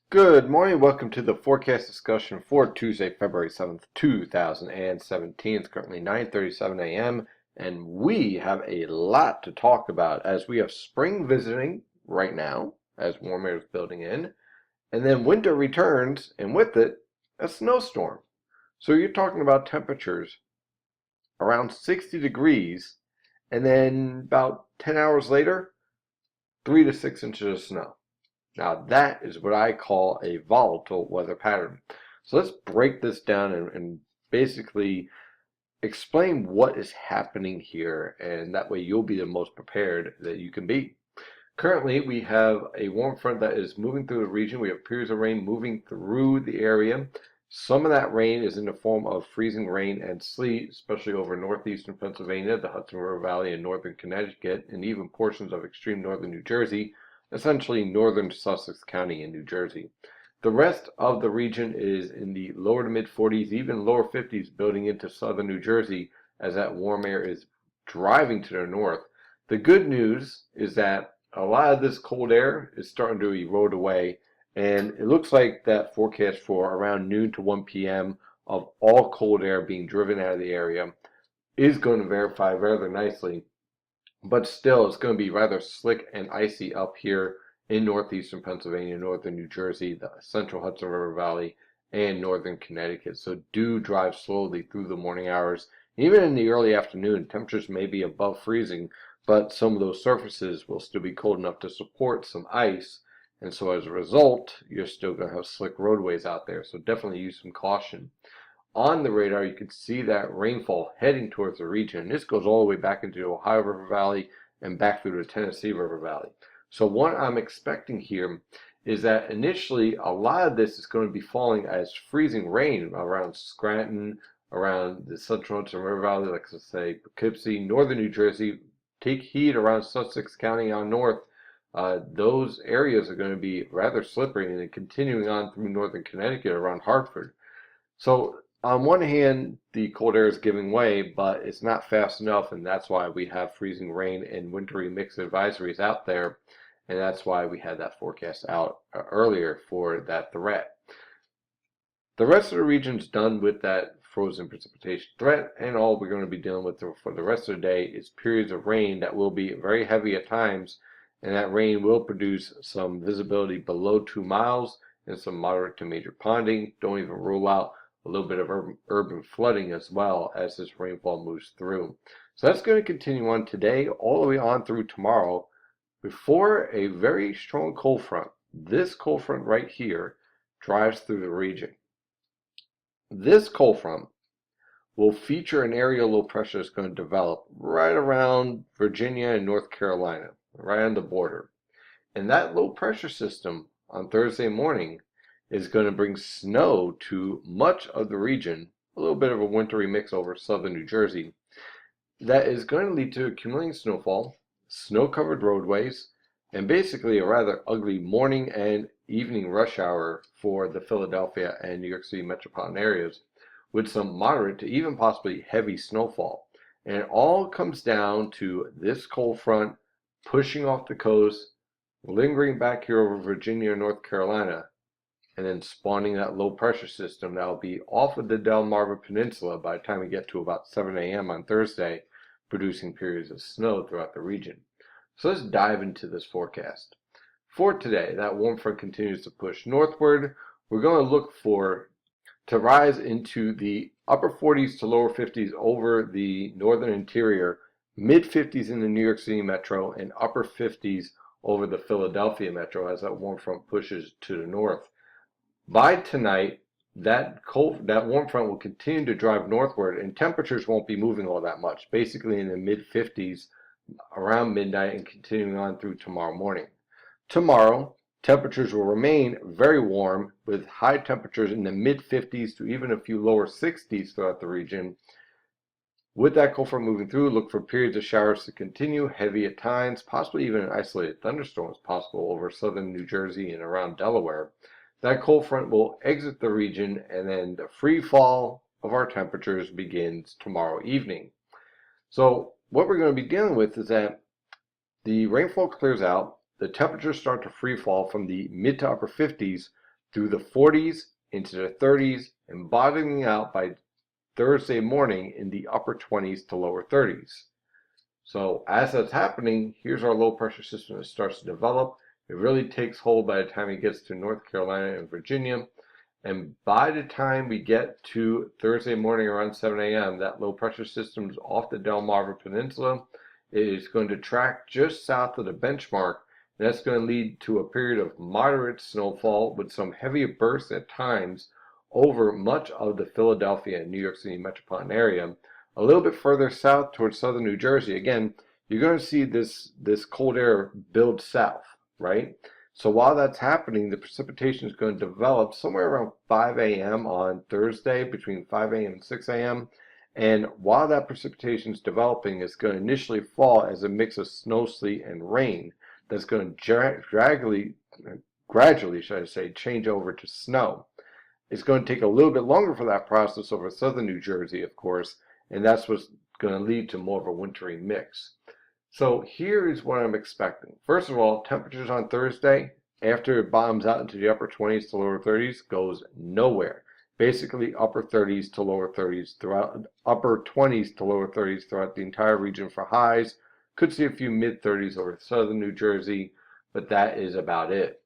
Good morning. Welcome to the forecast discussion for Tuesday, February 7th, 2017. It's currently 9:37 a.m. and we have a lot to talk about as we have spring visiting right now as warm air is building in, and then winter returns and with it a snowstorm. So you're talking about temperatures around 60 degrees and then about 10 hours later, 3 to 6 inches of snow. Now that is what I call a volatile weather pattern. So let's break this down and basically explain what is happening here, and that way you'll be the most prepared that you can be. Currently, we have a warm front that is moving through the region. We have periods of rain moving through the area. Some of that rain is in the form of freezing rain and sleet, especially over northeastern Pennsylvania, the Hudson River Valley, and northern Connecticut, and even portions of extreme northern New Jersey, essentially northern Sussex County in New Jersey. The rest of the region is in the lower to mid 40s, even lower 50s, building into southern New Jersey as that warm air is driving to the north. The good news is that a lot of this cold air is starting to erode away, and it looks like that forecast for around noon to 1 p.m. of all cold air being driven out of the area is going to verify rather nicely. But still, it's going to be rather slick and icy up here in northeastern Pennsylvania, northern New Jersey, the central Hudson River Valley, and northern Connecticut. So do drive slowly through the morning hours. Even in the early afternoon, temperatures may be above freezing, but some of those surfaces will still be cold enough to support some ice. And so as a result, you're still going to have slick roadways out there. So definitely use some caution. On the radar, you can see that rainfall heading towards the region. This goes all the way back into the Ohio River Valley and back through the Tennessee River Valley. So what I'm expecting here is that initially a lot of this is going to be falling as freezing rain around Scranton, around the central Hudson River Valley, like I say, Poughkeepsie, northern New Jersey. Take heed around Sussex County on north. Those areas are going to be rather slippery, and then continuing on through northern Connecticut around Hartford. So on one hand, the cold air is giving way, but it's not fast enough, and that's why we have freezing rain and wintry mix advisories out there, and that's why we had that forecast out earlier for that threat. The rest of the region's done with that frozen precipitation threat, and all we're going to be dealing with for the rest of the day is periods of rain that will be very heavy at times, and that rain will produce some visibility below 2 miles and some moderate to major ponding. Don't even rule out a little bit of urban flooding as well as this rainfall moves through. So that's going to continue on today all the way on through tomorrow before a very strong cold front. This cold front right here drives through the region. This cold front will feature an area low pressure that's going to develop right around Virginia and North Carolina, right on the border. And that low pressure system on Thursday morning is going to bring snow to much of the region, a little bit of a wintry mix over southern New Jersey. That is going to lead to accumulating snowfall, snow-covered roadways, and basically a rather ugly morning and evening rush hour for the Philadelphia and New York City metropolitan areas, with some moderate to even possibly heavy snowfall. And it all comes down to this cold front pushing off the coast, lingering back here over Virginia and North Carolina, and then spawning that low pressure system that will be off of the Delmarva Peninsula by the time we get to about 7 a.m. on Thursday, producing periods of snow throughout the region. So let's dive into this forecast. For today, that warm front continues to push northward. We're going to look to rise into the upper 40s to lower 50s over the northern interior, mid 50s in the New York City metro, and upper 50s over the Philadelphia metro as that warm front pushes to the north. By tonight, that warm front will continue to drive northward, and temperatures won't be moving all that much, basically in the mid 50s around midnight and continuing on through tomorrow morning. Tomorrow, temperatures will remain very warm with high temperatures in the mid 50s to even a few lower 60s throughout the region. With that cold front moving through, look for periods of showers to continue, heavy at times, possibly even an isolated thunderstorm is possible over southern New Jersey and around Delaware. That cold front will exit the region, and then the free fall of our temperatures begins tomorrow evening. So what we're going to be dealing with is that the rainfall clears out, the temperatures start to free fall from the mid to upper 50s through the 40s into the 30s and bottoming out by Thursday morning in the upper 20s to lower 30s. So as that's happening, here's our low pressure system that starts to develop. It really takes hold by the time it gets to North Carolina and Virginia. And by the time we get to Thursday morning around 7 a.m., that low pressure system is off the Delmarva Peninsula. It is going to track just south of the benchmark. And that's going to lead to a period of moderate snowfall with some heavier bursts at times over much of the Philadelphia and New York City metropolitan area. A little bit further south towards southern New Jersey, again, you're going to see this cold air build south, right? So while that's happening, the precipitation is going to develop somewhere around 5 a.m. on Thursday, between 5 a.m. and 6 a.m. And while that precipitation is developing, it's going to initially fall as a mix of snow, sleet, and rain that's going to gradually, should I say, change over to snow. It's going to take a little bit longer for that process over southern New Jersey, of course, and that's what's going to lead to more of a wintry mix. So here is what I'm expecting. First of all, temperatures on Thursday, after it bottoms out into the upper 20s to lower 30s, goes nowhere. Basically upper 30s to lower 30s throughout, upper 20s to lower 30s throughout the entire region for highs. Could see a few mid 30s over southern New Jersey, but that is about it.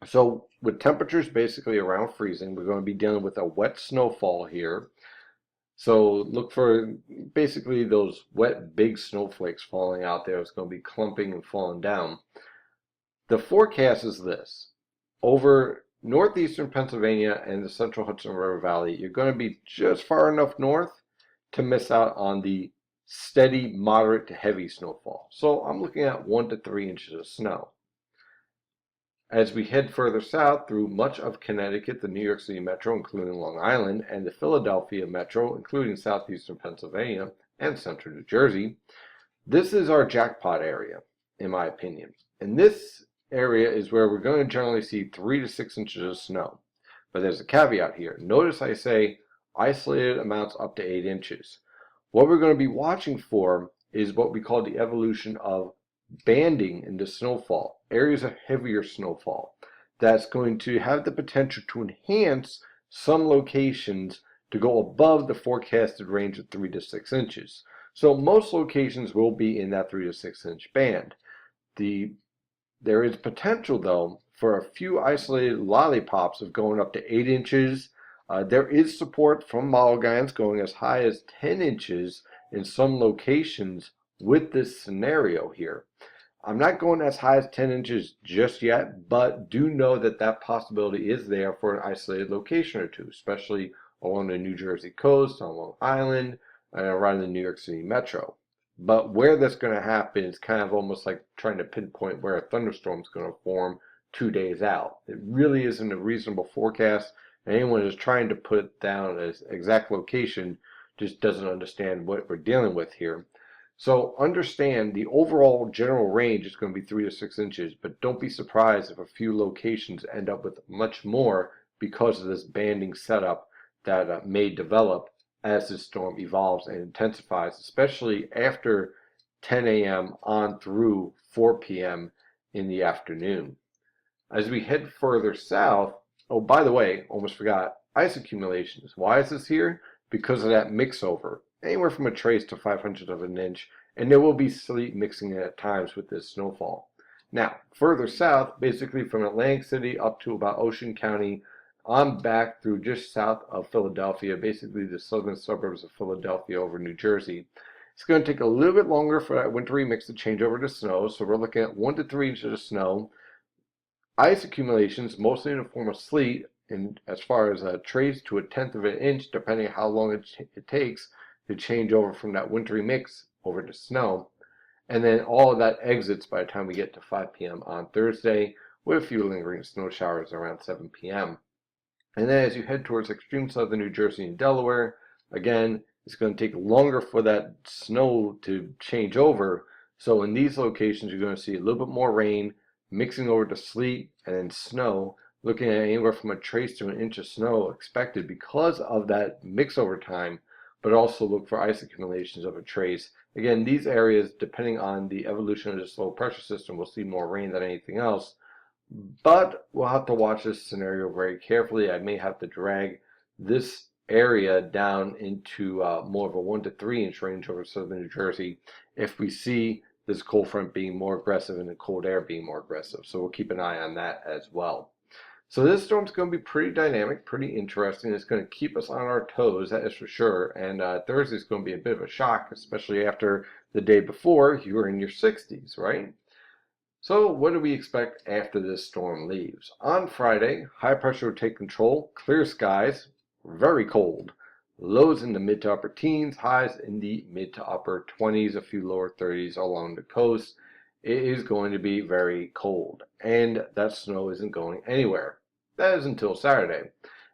So with temperatures basically around freezing, we're going to be dealing with a wet snowfall here. So look for basically those wet big snowflakes falling out there. It's going to be clumping and falling down. The forecast is this. Over northeastern Pennsylvania and the central Hudson River Valley, you're going to be just far enough north to miss out on the steady, moderate to heavy snowfall. So I'm looking at 1 to 3 inches of snow. As we head further south through much of Connecticut, the New York City metro, including Long Island, and the Philadelphia metro, including southeastern Pennsylvania and central New Jersey, this is our jackpot area, in my opinion. And this area is where we're going to generally see 3 to 6 inches of snow. But there's a caveat here. Notice I say isolated amounts up to 8 inches. What we're going to be watching for is what we call the evolution of banding in the snowfall, areas of heavier snowfall. That's going to have the potential to enhance some locations to go above the forecasted range of 3 to 6 inches. So most locations will be in that 3 to 6 inch band. There is potential, though, for a few isolated lollipops of going up to 8 inches. There is support from model guidance going as high as 10 inches in some locations with this scenario here. I'm not going as high as 10 inches just yet, but do know that that possibility is there for an isolated location or two, especially along the New Jersey coast, on Long Island, and around the New York City metro. But where that's going to happen is kind of almost like trying to pinpoint where a thunderstorm is going to form 2 days out. It really isn't a reasonable forecast. Anyone who's trying to put it down as exact location just doesn't understand what we're dealing with here. So understand the overall general range is going to be 3 to 6 inches, but don't be surprised if a few locations end up with much more because of this banding setup that may develop as this storm evolves and intensifies, especially after 10 a.m. on through 4 p.m. in the afternoon. As we head further south, oh, by the way, almost forgot, ice accumulations. Why is this here? Because of that mix over. Anywhere from a trace to 0.05 of an inch, and there will be sleet mixing in at times with this snowfall. Now, further south, basically from Atlantic City up to about Ocean County, on back through just south of Philadelphia, basically the southern suburbs of Philadelphia over New Jersey. It's going to take a little bit longer for that wintry mix to change over to snow, so we're looking at 1 to 3 inches of snow. Ice accumulations, mostly in the form of sleet, and as far as a trace to 1/10 of an inch, depending on how long it takes to change over from that wintry mix over to snow. And then all of that exits by the time we get to 5 p.m. on Thursday, with a few lingering snow showers around 7 p.m. And then as you head towards extreme southern New Jersey and Delaware, again, it's going to take longer for that snow to change over. So in these locations, you're going to see a little bit more rain mixing over to sleet and then snow, looking at anywhere from a trace to an inch of snow expected because of that mix over time, but also look for ice accumulations of a trace. Again, these areas, depending on the evolution of this low pressure system, will see more rain than anything else. But we'll have to watch this scenario very carefully. I may have to drag this area down into more of a 1 to 3 inch range over southern New Jersey if we see this cold front being more aggressive and the cold air being more aggressive. So we'll keep an eye on that as well. So this storm's going to be pretty dynamic, pretty interesting. It's going to keep us on our toes, that is for sure. And Thursday's going to be a bit of a shock, especially after the day before you were in your 60s, right? So what do we expect after this storm leaves? On Friday, high pressure will take control, clear skies, very cold. Lows in the mid to upper teens, highs in the mid to upper 20s, a few lower 30s along the coast. It is going to be very cold, and that snow isn't going anywhere. That is until Saturday.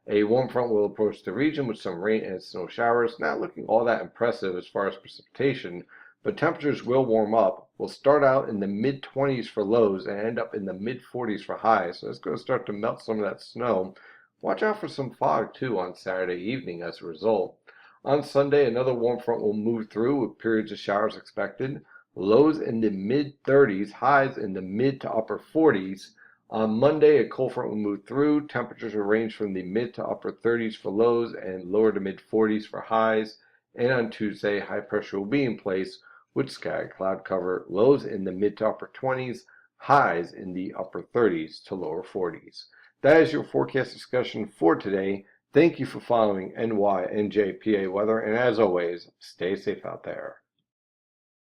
A warm front will approach the region with some rain and snow showers, not looking all that impressive as far as precipitation, but temperatures will warm up. We'll start out in the mid 20s for lows and end up in the mid 40s for highs. So it's going to start to melt some of that snow. Watch out for some fog too on Saturday evening as a result. On Sunday, another warm front will move through with periods of showers expected. Lows in the mid 30s, highs in the mid to upper 40s. On Monday, a cold front will move through. Temperatures will range from the mid to upper 30s for lows and lower to mid 40s for highs. And on Tuesday, high pressure will be in place with sky cloud cover, lows in the mid to upper 20s, highs in the upper 30s to lower 40s. That is your forecast discussion for today. Thank you for following NYNJPA weather, and as always, stay safe out there.